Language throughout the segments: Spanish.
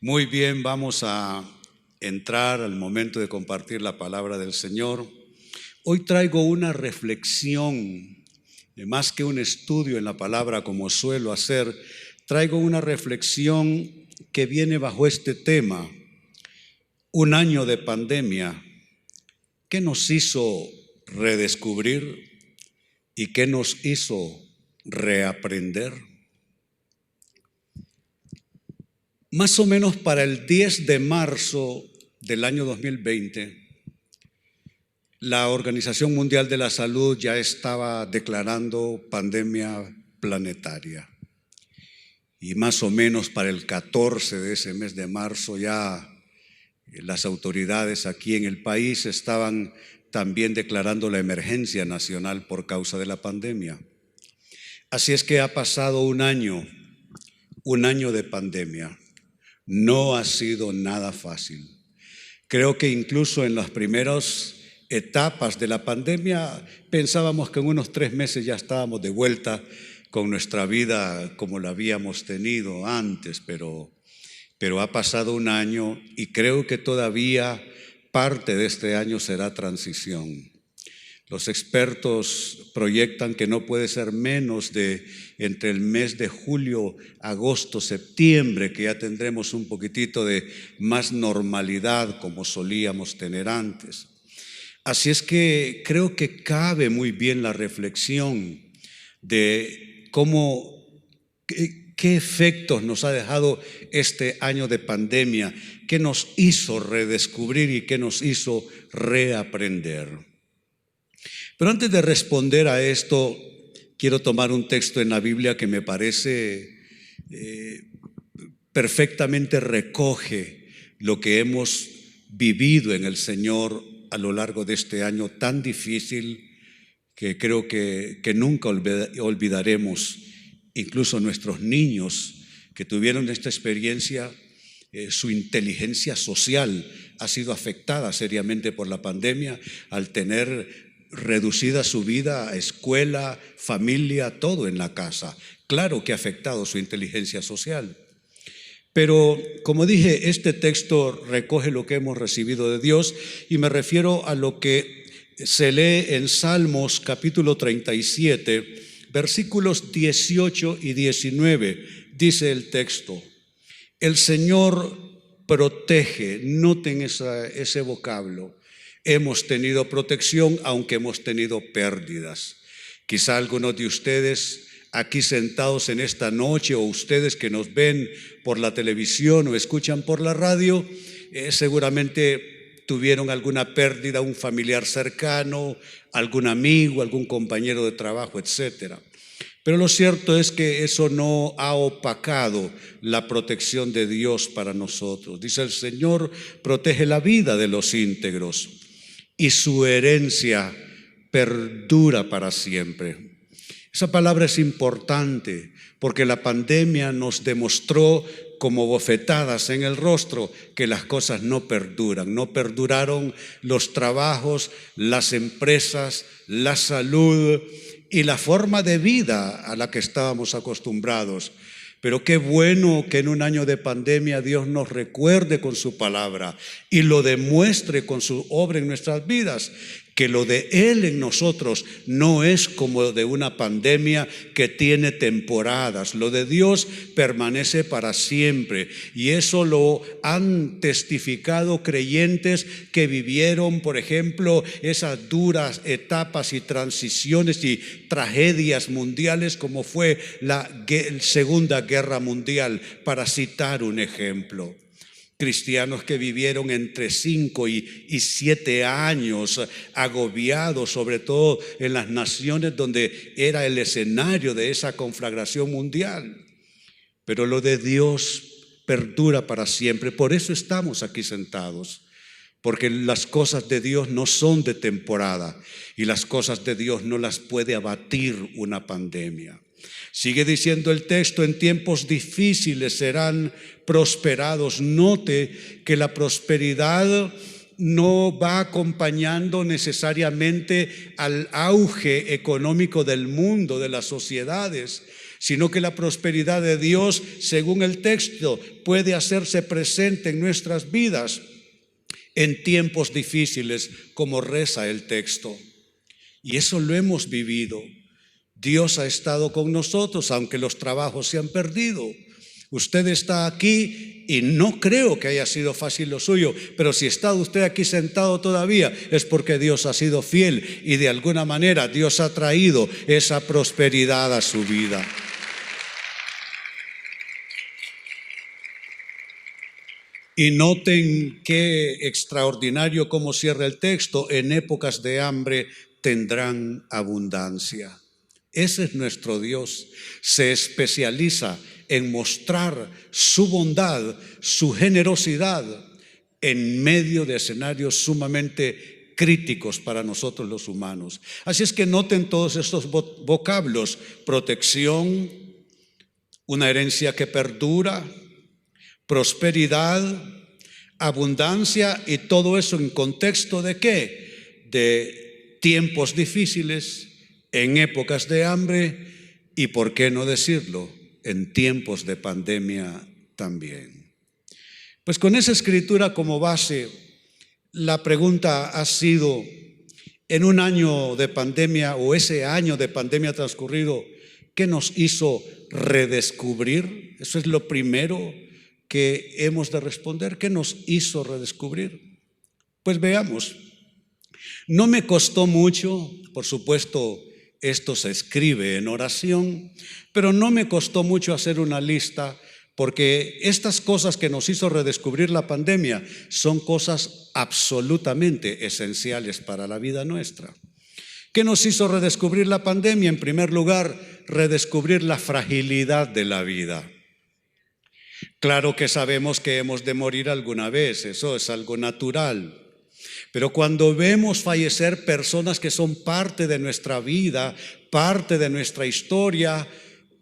Muy bien, vamos a entrar al momento de compartir la palabra del Señor. Hoy traigo una reflexión, más que un estudio en la palabra como suelo hacer, traigo una reflexión que viene bajo este tema: un año de pandemia. ¿Qué nos hizo redescubrir y qué nos hizo reaprender? Más o menos para el 10 de marzo del año 2020, la Organización Mundial de la Salud ya estaba declarando pandemia planetaria. Y más o menos para el 14 de ese mes de marzo ya las autoridades aquí en el país estaban también declarando la emergencia nacional por causa de la pandemia. Así es que ha pasado un año de pandemia. No ha sido nada fácil. Creo que incluso en las primeras etapas de la pandemia pensábamos que en unos 3 meses ya estábamos de vuelta con nuestra vida como la habíamos tenido antes, pero ha pasado un año y creo que todavía parte de este año será transición. Los expertos proyectan que no puede ser menos de entre el mes de julio, agosto, septiembre, que ya tendremos un poquitito de más normalidad como solíamos tener antes. Así es que creo que cabe muy bien la reflexión de cómo, qué efectos nos ha dejado este año de pandemia, qué nos hizo redescubrir y qué nos hizo reaprender. Pero antes de responder a esto, quiero tomar un texto en la Biblia que me parece perfectamente recoge lo que hemos vivido en el Señor a lo largo de este año tan difícil que creo que nunca olvidaremos. Incluso nuestros niños que tuvieron esta experiencia, su inteligencia social ha sido afectada seriamente por la pandemia al tener reducida su vida a escuela, familia, todo en la casa. Claro que ha afectado su inteligencia social. Pero, como dije, este texto recoge lo que hemos recibido de Dios y me refiero a lo que se lee en Salmos capítulo 37, versículos 18 y 19. Dice el texto: el Señor protege. Noten ese vocablo. Hemos tenido protección, aunque hemos tenido pérdidas. Quizá algunos de ustedes aquí sentados en esta noche, o ustedes que nos ven por la televisión o escuchan por la radio, seguramente tuvieron alguna pérdida, un familiar cercano, algún amigo, algún compañero de trabajo, etcétera. Pero lo cierto es que eso no ha opacado la protección de Dios para nosotros. Dice: el Señor protege la vida de los íntegros y su herencia perdura para siempre. Esa palabra es importante porque la pandemia nos demostró como bofetadas en el rostro que las cosas no perduran. No perduraron los trabajos, las empresas, la salud y la forma de vida a la que estábamos acostumbrados. Pero qué bueno que en un año de pandemia Dios nos recuerde con su palabra y lo demuestre con su obra en nuestras vidas, que lo de Él en nosotros no es como de una pandemia que tiene temporadas. Lo de Dios permanece para siempre, y eso lo han testificado creyentes que vivieron, por ejemplo, esas duras etapas y transiciones y tragedias mundiales como fue la Segunda Guerra Mundial, para citar un ejemplo. Cristianos que vivieron entre 5 y 7 años agobiados, sobre todo en las naciones donde era el escenario de esa conflagración mundial. Pero lo de Dios perdura para siempre. Por eso estamos aquí sentados, porque las cosas de Dios no son de temporada y las cosas de Dios no las puede abatir una pandemia. Sigue diciendo el texto: en tiempos difíciles serán prosperados. Note que la prosperidad no va acompañando necesariamente al auge económico del mundo, de las sociedades. sino que la prosperidad de Dios, según el texto, puede hacerse presente en nuestras vidas en tiempos difíciles, como reza el texto. Y eso lo hemos vivido. Dios ha estado con nosotros, aunque los trabajos se han perdido. Usted está aquí y no creo que haya sido fácil lo suyo, pero si está usted aquí sentado todavía es porque Dios ha sido fiel y de alguna manera Dios ha traído esa prosperidad a su vida. Y noten qué extraordinario cómo cierra el texto: en épocas de hambre tendrán abundancia. Ese es nuestro Dios. Se especializa en mostrar su bondad, su generosidad en medio de escenarios sumamente críticos para nosotros los humanos. Así es que noten todos estos vocablos: protección, una herencia que perdura, prosperidad, abundancia, y todo eso en contexto ¿de qué? De tiempos difíciles, en épocas de hambre y, ¿por qué no decirlo?, en tiempos de pandemia también. Pues con esa escritura como base, la pregunta ha sido: en un año de pandemia, o ese año de pandemia transcurrido, ¿qué nos hizo redescubrir? Eso es lo primero que hemos de responder. ¿Qué nos hizo redescubrir? Pues veamos. No me costó mucho, por supuesto, esto se escribe en oración, pero no me costó mucho hacer una lista, porque estas cosas que nos hizo redescubrir la pandemia son cosas absolutamente esenciales para la vida nuestra. ¿Qué nos hizo redescubrir la pandemia? En primer lugar, redescubrir la fragilidad de la vida. Claro que sabemos que hemos de morir alguna vez, eso es algo natural. Pero cuando vemos fallecer personas que son parte de nuestra vida, parte de nuestra historia,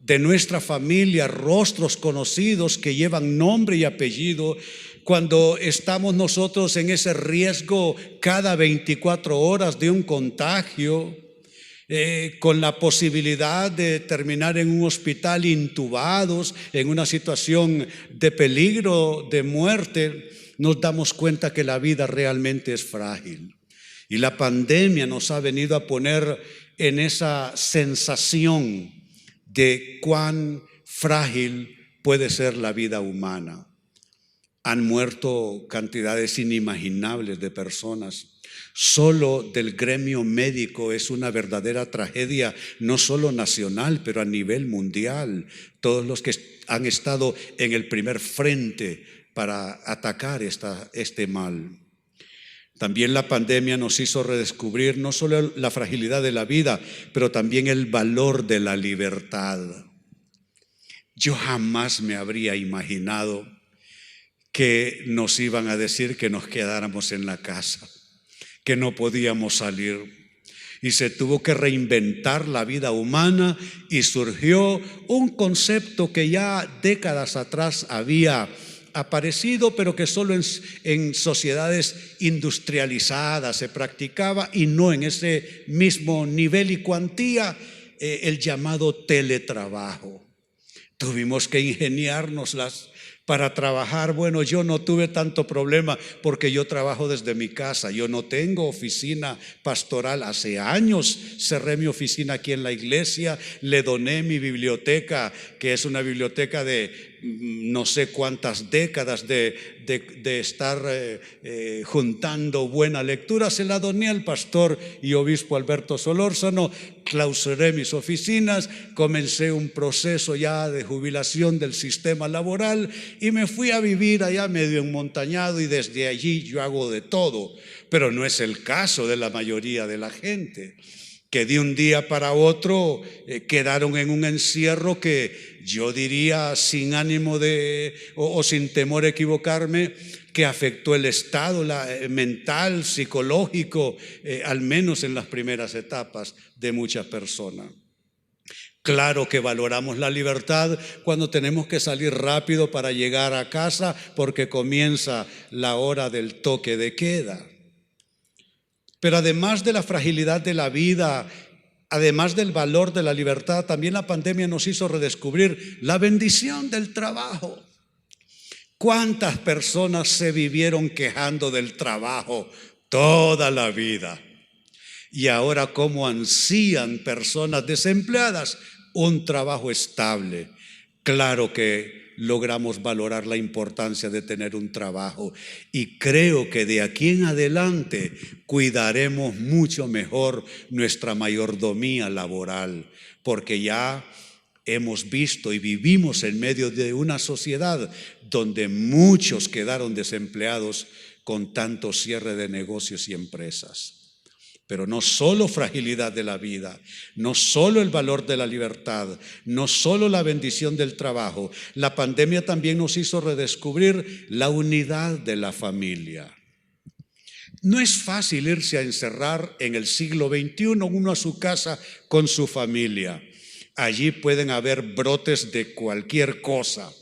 de nuestra familia, rostros conocidos que llevan nombre y apellido, cuando estamos nosotros en ese riesgo cada 24 horas de un contagio, con la posibilidad de terminar en un hospital intubados, en una situación de peligro, de muerte, nos damos cuenta que la vida realmente es frágil. Y la pandemia nos ha venido a poner en esa sensación de cuán frágil puede ser la vida humana. Han muerto cantidades inimaginables de personas. Solo del gremio médico es una verdadera tragedia, no solo nacional, pero a nivel mundial. Todos los que han estado en el primer frente para atacar este mal. También la pandemia nos hizo redescubrir no solo la fragilidad de la vida, pero también el valor de la libertad. Yo jamás me habría imaginado que nos iban a decir que nos quedáramos en la casa, que no podíamos salir. Y se tuvo que reinventar la vida humana y surgió un concepto que ya décadas atrás había aparecido, pero que solo en sociedades industrializadas se practicaba y no en ese mismo nivel y cuantía, el llamado teletrabajo. Tuvimos que ingeniárnoslas para trabajar. Bueno, yo no tuve tanto problema porque yo trabajo desde mi casa. Yo no tengo oficina pastoral. Hace años cerré mi oficina aquí en la iglesia. Le doné mi biblioteca, que es una biblioteca de no sé cuántas décadas de estar juntando buena lectura. Se la doné al pastor y obispo Alberto Solórzano. Clausuré mis oficinas, comencé un proceso ya de jubilación del sistema laboral y me fui a vivir allá medio enmontañado, y desde allí yo hago de todo. Pero no es el caso de la mayoría de la gente, que de un día para otro quedaron en un encierro que yo diría, sin ánimo o sin temor a equivocarme, que afectó el estado mental, psicológico, al menos en las primeras etapas de muchas personas. Claro que valoramos la libertad cuando tenemos que salir rápido para llegar a casa porque comienza la hora del toque de queda. Pero además de la fragilidad de la vida, además del valor de la libertad, también la pandemia nos hizo redescubrir la bendición del trabajo. ¿Cuántas personas se vivieron quejando del trabajo toda la vida? Y ahora cómo ansían personas desempleadas un trabajo estable. Claro que logramos valorar la importancia de tener un trabajo y creo que de aquí en adelante cuidaremos mucho mejor nuestra mayordomía laboral, porque ya hemos visto y vivimos en medio de una sociedad donde muchos quedaron desempleados con tanto cierre de negocios y empresas. Pero no solo fragilidad de la vida, no solo el valor de la libertad, no solo la bendición del trabajo, la pandemia también nos hizo redescubrir la unidad de la familia. No es fácil irse a encerrar en el siglo XXI uno a su casa con su familia. Allí pueden haber brotes de cualquier cosa.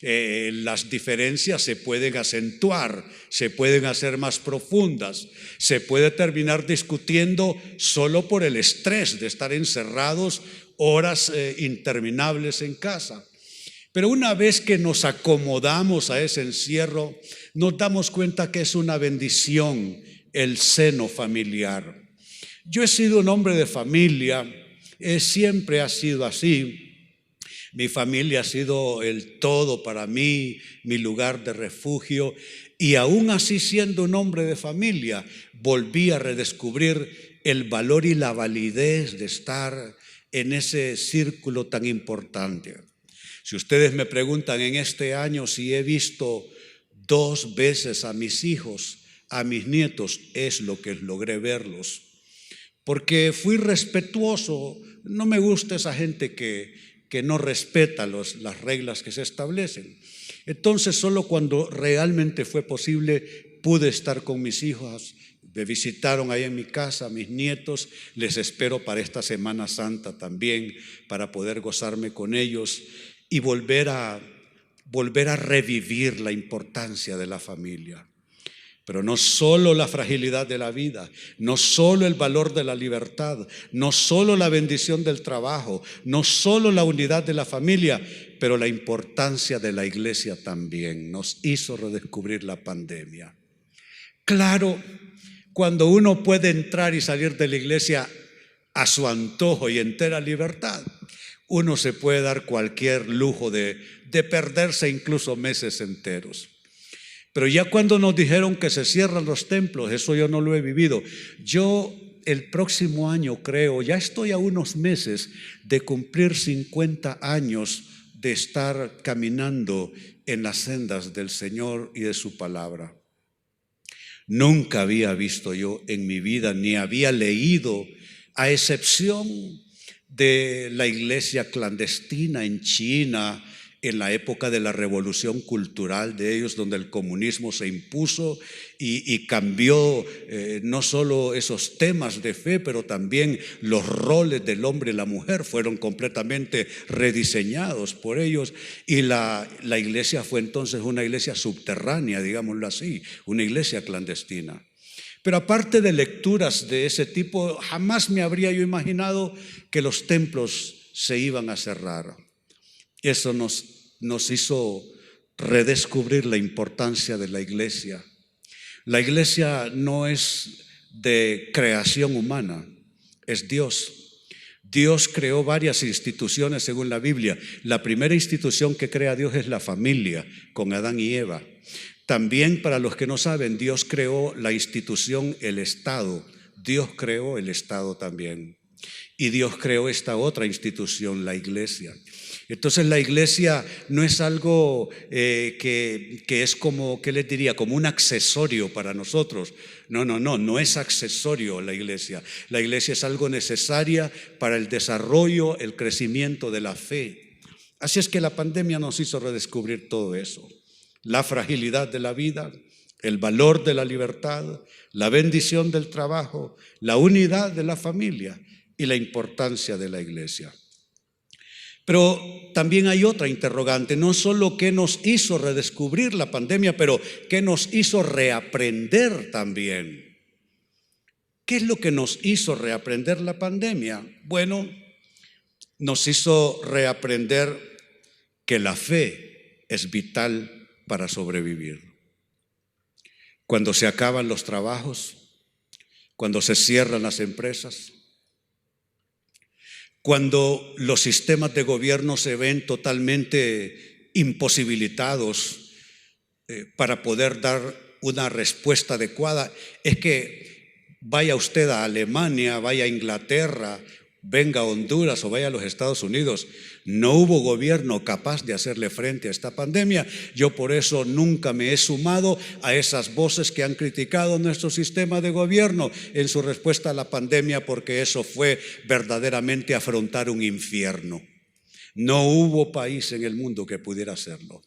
Las diferencias se pueden acentuar, se pueden hacer más profundas, se puede terminar discutiendo solo por el estrés de estar encerrados horas interminables en casa. Pero una vez que nos acomodamos a ese encierro, nos damos cuenta que es una bendición el seno familiar. Yo he sido un hombre de familia, siempre ha sido así. Mi familia ha sido el todo para mí, mi lugar de refugio, y aún así siendo un hombre de familia, volví a redescubrir el valor y la validez de estar en ese círculo tan importante. Si ustedes me preguntan en este año si he visto 2 veces a mis hijos, a mis nietos, es lo que logré verlos, porque fui respetuoso. No me gusta esa gente que no respeta las reglas que se establecen. Entonces, solo cuando realmente fue posible, pude estar con mis hijos. Me visitaron ahí en mi casa, mis nietos. Les espero para esta Semana Santa también, para poder gozarme con ellos y volver a revivir la importancia de la familia. Pero no solo la fragilidad de la vida, no solo el valor de la libertad, no solo la bendición del trabajo, no solo la unidad de la familia, pero la importancia de la iglesia también nos hizo redescubrir la pandemia. Claro, cuando uno puede entrar y salir de la iglesia a su antojo y entera libertad, uno se puede dar cualquier lujo de perderse incluso meses enteros. Pero ya cuando nos dijeron que se cierran los templos, eso yo no lo he vivido. Yo el próximo año creo, ya estoy a unos meses de cumplir 50 años de estar caminando en las sendas del Señor y de su palabra. Nunca había visto yo en mi vida, ni había leído, a excepción de la iglesia clandestina en China, en la época de la revolución cultural de ellos, donde el comunismo se impuso y cambió no solo esos temas de fe, pero también los roles del hombre y la mujer fueron completamente rediseñados por ellos, y la iglesia fue entonces una iglesia subterránea, digámoslo así, una iglesia clandestina. Pero aparte de lecturas de ese tipo, jamás me habría yo imaginado que los templos se iban a cerrar. Eso nos hizo redescubrir la importancia de la iglesia. La iglesia no es de creación humana, es Dios. Dios creó varias instituciones según la Biblia. La primera institución que crea Dios es la familia, con Adán y Eva. También, para los que no saben, Dios creó la institución, el Estado. Dios creó el Estado también. Y Dios creó esta otra institución, la iglesia. Entonces la iglesia no es algo que es como, ¿qué les diría? Como un accesorio para nosotros. No es accesorio la iglesia. La iglesia es algo necesaria para el desarrollo, el crecimiento de la fe. Así es que la pandemia nos hizo redescubrir todo eso. La fragilidad de la vida, el valor de la libertad, la bendición del trabajo, la unidad de la familia y la importancia de la iglesia. Pero también hay otra interrogante, no solo qué nos hizo redescubrir la pandemia, pero qué nos hizo reaprender también. ¿Qué es lo que nos hizo reaprender la pandemia? Bueno, nos hizo reaprender que la fe es vital para sobrevivir. Cuando se acaban los trabajos, cuando se cierran las empresas, cuando los sistemas de gobierno se ven totalmente imposibilitados para poder dar una respuesta adecuada, es que vaya usted a Alemania, vaya a Inglaterra, venga a Honduras o vaya a los Estados Unidos, no hubo gobierno capaz de hacerle frente a esta pandemia. Yo por eso nunca me he sumado a esas voces que han criticado nuestro sistema de gobierno en su respuesta a la pandemia, porque eso fue verdaderamente afrontar un infierno. No hubo país en el mundo que pudiera hacerlo.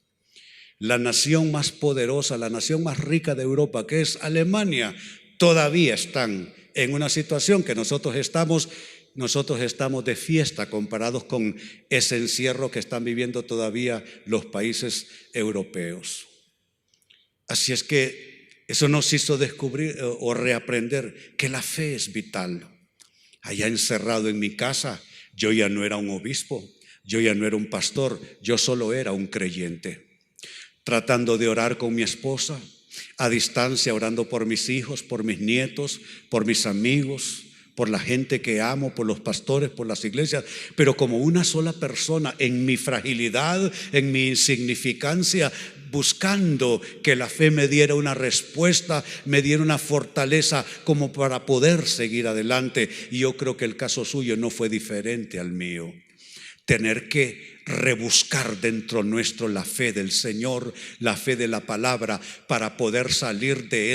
La nación más poderosa, la nación más rica de Europa, que es Alemania, todavía están en una situación que nosotros estamos de fiesta comparados con ese encierro que están viviendo todavía los países europeos. Así es que eso nos hizo descubrir o reaprender que la fe es vital. Allá encerrado en mi casa, yo ya no era un obispo, yo ya no era un pastor, yo solo era un creyente, tratando de orar con mi esposa, a distancia, orando por mis hijos, por mis nietos, por mis amigos, por la gente que amo, por los pastores, por las iglesias, pero como una sola persona, en mi fragilidad, en mi insignificancia, buscando que la fe me diera una respuesta, me diera una fortaleza como para poder seguir adelante. Y yo creo que el caso suyo no fue diferente al mío. Tener que rebuscar dentro nuestro la fe del Señor, la fe de la palabra, para poder salir de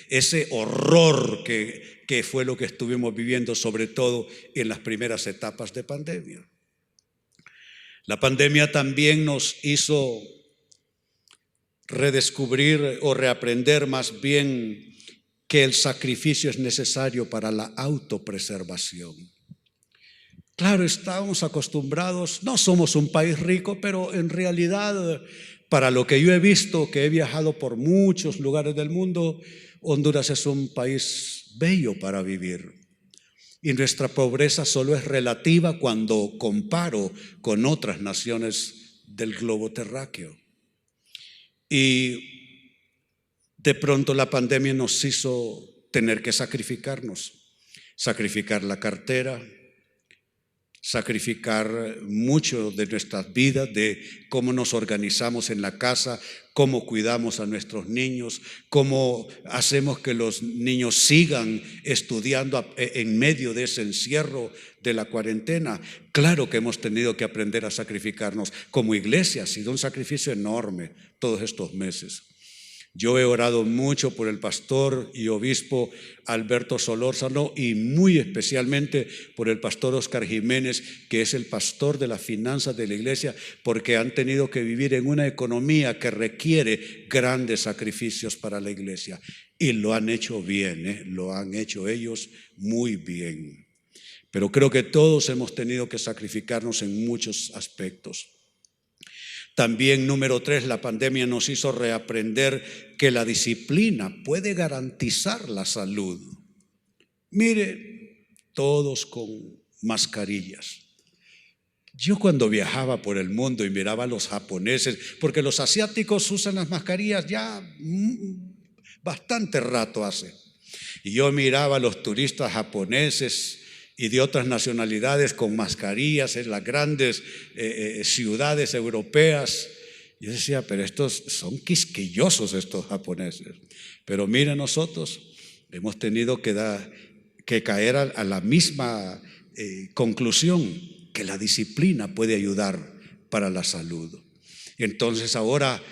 ese horror que fue lo que estuvimos viviendo, sobre todo en las primeras etapas de pandemia. La pandemia también nos hizo redescubrir o reaprender más bien que el sacrificio es necesario para la autopreservación. Claro, estábamos acostumbrados, no somos un país rico, pero en realidad, para lo que yo he visto, que he viajado por muchos lugares del mundo, Honduras es un país bello para vivir. Y nuestra pobreza solo es relativa cuando comparo con otras naciones del globo terráqueo. Y de pronto la pandemia nos hizo tener que sacrificar la cartera, sacrificar mucho de nuestras vidas, de cómo nos organizamos en la casa, cómo cuidamos a nuestros niños, cómo hacemos que los niños sigan estudiando en medio de ese encierro de la cuarentena. Claro que hemos tenido que aprender a sacrificarnos. Como iglesia ha sido un sacrificio enorme todos estos meses. Yo he orado mucho por el pastor y obispo Alberto Solórzano y muy especialmente por el pastor Oscar Jiménez, que es el pastor de las finanzas de la iglesia, porque han tenido que vivir en una economía que requiere grandes sacrificios para la iglesia. Y lo han hecho bien, lo han hecho ellos muy bien. Pero creo que todos hemos tenido que sacrificarnos en muchos aspectos. También, número 3, la pandemia nos hizo reaprender que la disciplina puede garantizar la salud. Mire, todos con mascarillas. Yo cuando viajaba por el mundo y miraba a los japoneses, porque los asiáticos usan las mascarillas ya bastante rato hace, y yo miraba a los turistas japoneses y de otras nacionalidades con mascarillas en las grandes ciudades europeas. Yo decía, pero estos son quisquillosos estos japoneses. Pero mira, nosotros hemos tenido que caer a la misma conclusión, que la disciplina puede ayudar para la salud. Entonces ahora,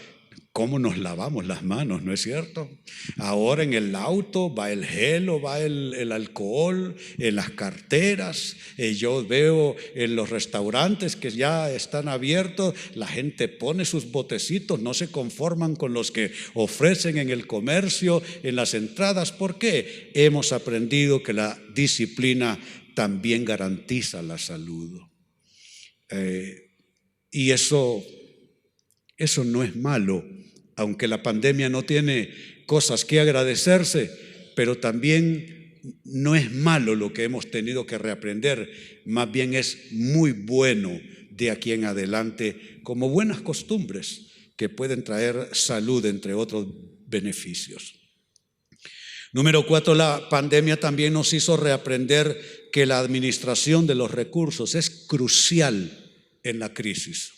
¿cómo nos lavamos las manos? ¿No es cierto? Ahora en el auto va el gel o va el alcohol, en las carteras. Yo veo en los restaurantes que ya están abiertos, la gente pone sus botecitos, no se conforman con los que ofrecen en el comercio, en las entradas. ¿Por qué? Hemos aprendido que la disciplina también garantiza la salud. Y eso no es malo. Aunque la pandemia no tiene cosas que agradecerse, pero también no es malo lo que hemos tenido que reaprender, más bien es muy bueno de aquí en adelante, como buenas costumbres que pueden traer salud, entre otros beneficios. Número 4, la pandemia también nos hizo reaprender que la administración de los recursos es crucial en la crisis.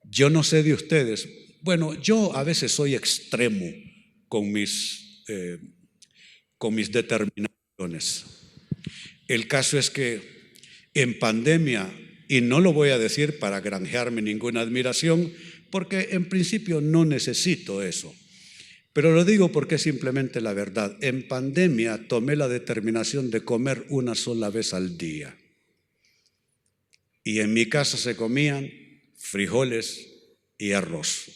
Yo no sé de ustedes, bueno, yo a veces soy extremo con mis determinaciones. El caso es que en pandemia, y no lo voy a decir para granjearme ninguna admiración, porque en principio no necesito eso, pero lo digo porque es simplemente la verdad. En pandemia tomé la determinación de comer una sola vez al día. Y en mi casa se comían frijoles y arroz.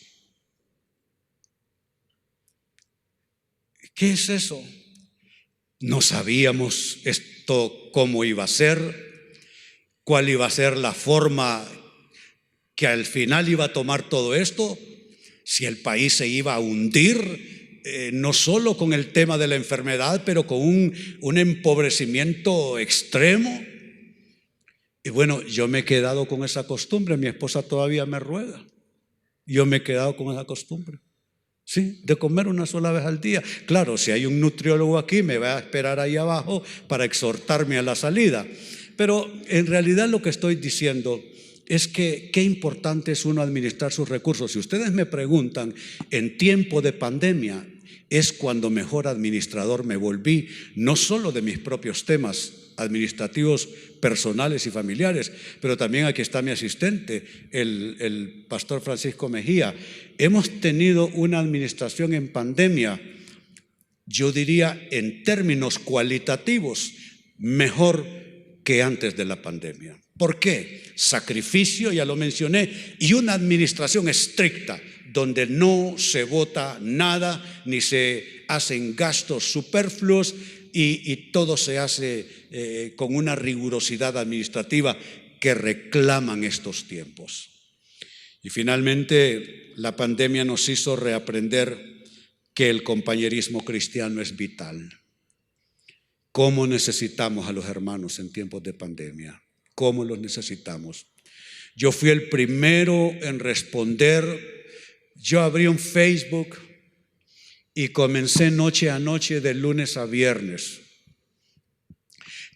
¿Qué es eso? No sabíamos esto cómo iba a ser, cuál iba a ser la forma que al final iba a tomar todo esto, si el país se iba a hundir, no solo con el tema de la enfermedad, pero con un empobrecimiento extremo. Y bueno, yo me he quedado con esa costumbre, mi esposa todavía me ruega. Yo me he quedado con esa costumbre, sí, de comer una sola vez al día. Claro, si hay un nutriólogo aquí, me va a esperar ahí abajo para exhortarme a la salida. Pero en realidad lo que estoy diciendo es que qué importante es uno administrar sus recursos. Si ustedes me preguntan, en tiempo de pandemia es cuando mejor administrador me volví, no solo de mis propios temas administrativos personales y familiares, pero también aquí está mi asistente, el pastor Francisco Mejía. Hemos tenido una administración en pandemia, yo diría en términos cualitativos, mejor que antes de la pandemia. ¿Por qué? Sacrificio, ya lo mencioné, y una administración estricta, donde no se vota nada, ni se hacen gastos superfluos, y todo se hace con una rigurosidad administrativa que reclaman estos tiempos. Y finalmente, la pandemia nos hizo reaprender que el compañerismo cristiano es vital. ¿Cómo necesitamos a los hermanos en tiempos de pandemia? ¿Cómo los necesitamos? Yo fui el primero en responder. Yo abrí un Facebook y comencé noche a noche, de lunes a viernes,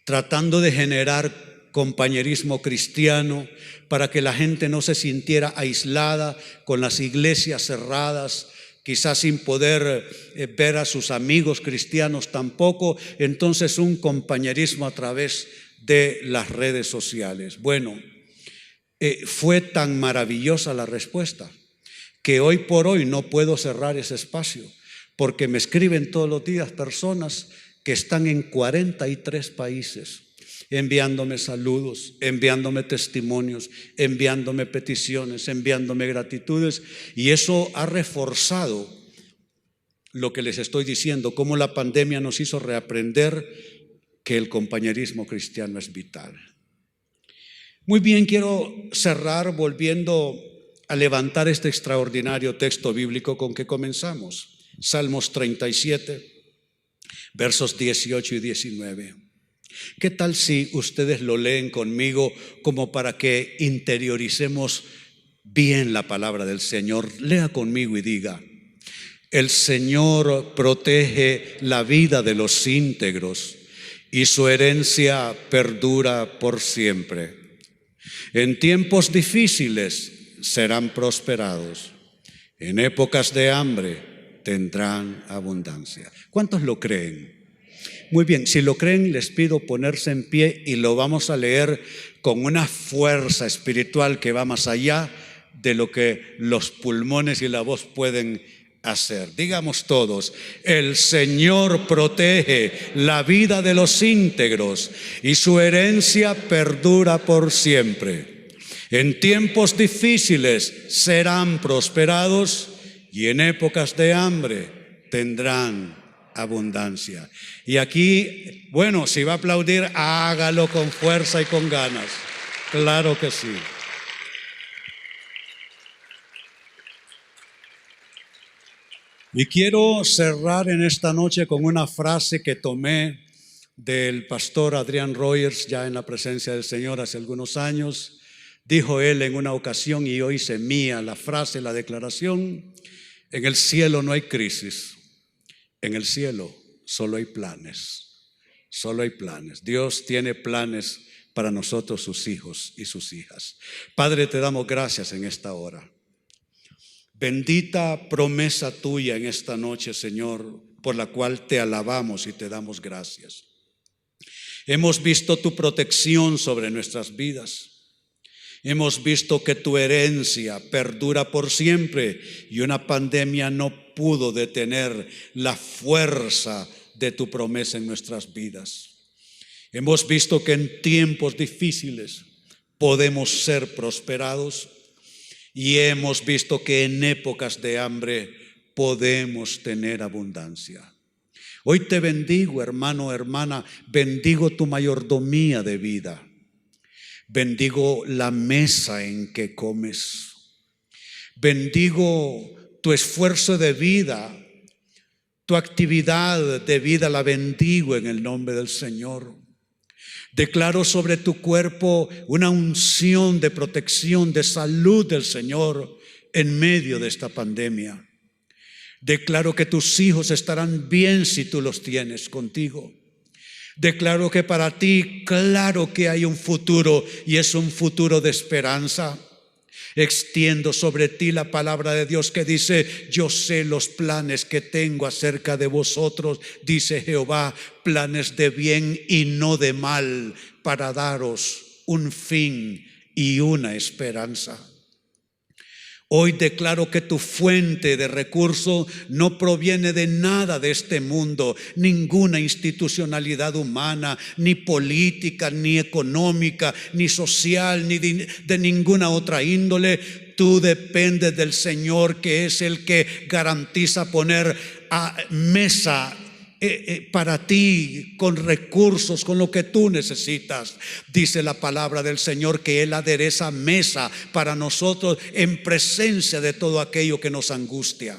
tratando de generar compañerismo cristiano para que la gente no se sintiera aislada, con las iglesias cerradas, quizás sin poder ver a sus amigos cristianos tampoco. Entonces, un compañerismo a través de las redes sociales. Bueno, fue tan maravillosa la respuesta que hoy por hoy no puedo cerrar ese espacio, porque me escriben todos los días personas que están en 43 países, enviándome saludos, enviándome testimonios, enviándome peticiones, enviándome gratitudes, y eso ha reforzado lo que les estoy diciendo, cómo la pandemia nos hizo reaprender que el compañerismo cristiano es vital. Muy bien, quiero cerrar volviendo a levantar este extraordinario texto bíblico con que comenzamos. Salmos 37, versos 18 y 19. ¿Qué tal si ustedes lo leen conmigo como para que interioricemos bien la palabra del Señor? Lea conmigo y diga: el Señor protege la vida de los íntegros y su herencia perdura por siempre. En tiempos difíciles serán prosperados, en épocas de hambre tendrán abundancia. ¿Cuántos lo creen? Muy bien, si lo creen, les pido ponerse en pie y lo vamos a leer con una fuerza espiritual que va más allá de lo que los pulmones y la voz pueden hacer. Digamos todos: el Señor protege la vida de los íntegros y su herencia perdura por siempre. En tiempos difíciles serán prosperados y en épocas de hambre tendrán abundancia. Y aquí, bueno, si va a aplaudir, hágalo con fuerza y con ganas. Claro que sí. Y quiero cerrar en esta noche con una frase que tomé del pastor Adrian Rogers, ya en la presencia del Señor hace algunos años. Dijo él en una ocasión, y yo hice mía la frase, la declaración: en el cielo no hay crisis, en el cielo solo hay planes, solo hay planes. Dios tiene planes para nosotros, sus hijos y sus hijas. Padre, te damos gracias en esta hora. Bendita promesa tuya en esta noche, Señor, por la cual te alabamos y te damos gracias. Hemos visto tu protección sobre nuestras vidas. Hemos visto que tu herencia perdura por siempre y una pandemia no pudo detener la fuerza de tu promesa en nuestras vidas. Hemos visto que en tiempos difíciles podemos ser prosperados. Y hemos visto que en épocas de hambre podemos tener abundancia. Hoy te bendigo, hermano, hermana, bendigo tu mayordomía de vida. Bendigo la mesa en que comes. Bendigo tu esfuerzo de vida, tu actividad de vida, la bendigo en el nombre del Señor. Declaro sobre tu cuerpo una unción de protección, de salud del Señor en medio de esta pandemia. Declaro que tus hijos estarán bien si tú los tienes contigo. Declaro que para ti, claro que hay un futuro, y es un futuro de esperanza. Extiendo sobre ti la palabra de Dios que dice: yo sé los planes que tengo acerca de vosotros, dice Jehová, planes de bien y no de mal, para daros un fin y una esperanza. Hoy declaro que tu fuente de recurso no proviene de nada de este mundo, ninguna institucionalidad humana, ni política, ni económica, ni social, ni de ninguna otra índole. Tú dependes del Señor, que es el que garantiza poner a mesa para ti, con recursos, con lo que tú necesitas. Dice la palabra del Señor que Él adereza mesa para nosotros en presencia de todo aquello que nos angustia.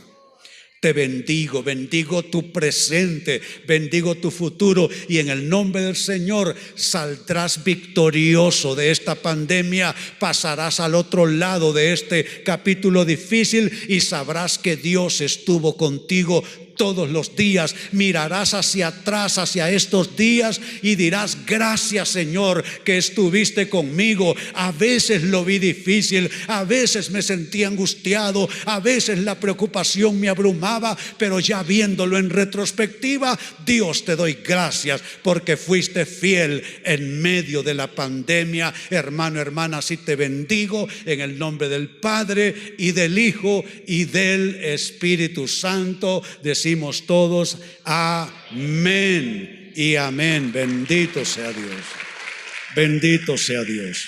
Te bendigo, bendigo tu presente, bendigo tu futuro, y en el nombre del Señor saldrás victorioso de esta pandemia. Pasarás al otro lado de este capítulo difícil y sabrás que Dios estuvo contigo todos los días. Mirarás hacia atrás, hacia estos días, y dirás: gracias, Señor, que estuviste conmigo. A veces lo vi difícil, a veces me sentí angustiado, a veces la preocupación me abrumaba, pero ya viéndolo en retrospectiva, Dios, te doy gracias porque fuiste fiel en medio de la pandemia. Hermano, hermana, así te bendigo en el nombre del Padre y del Hijo y del Espíritu Santo. Decimos todos amén y amén. Bendito sea Dios. Bendito sea Dios.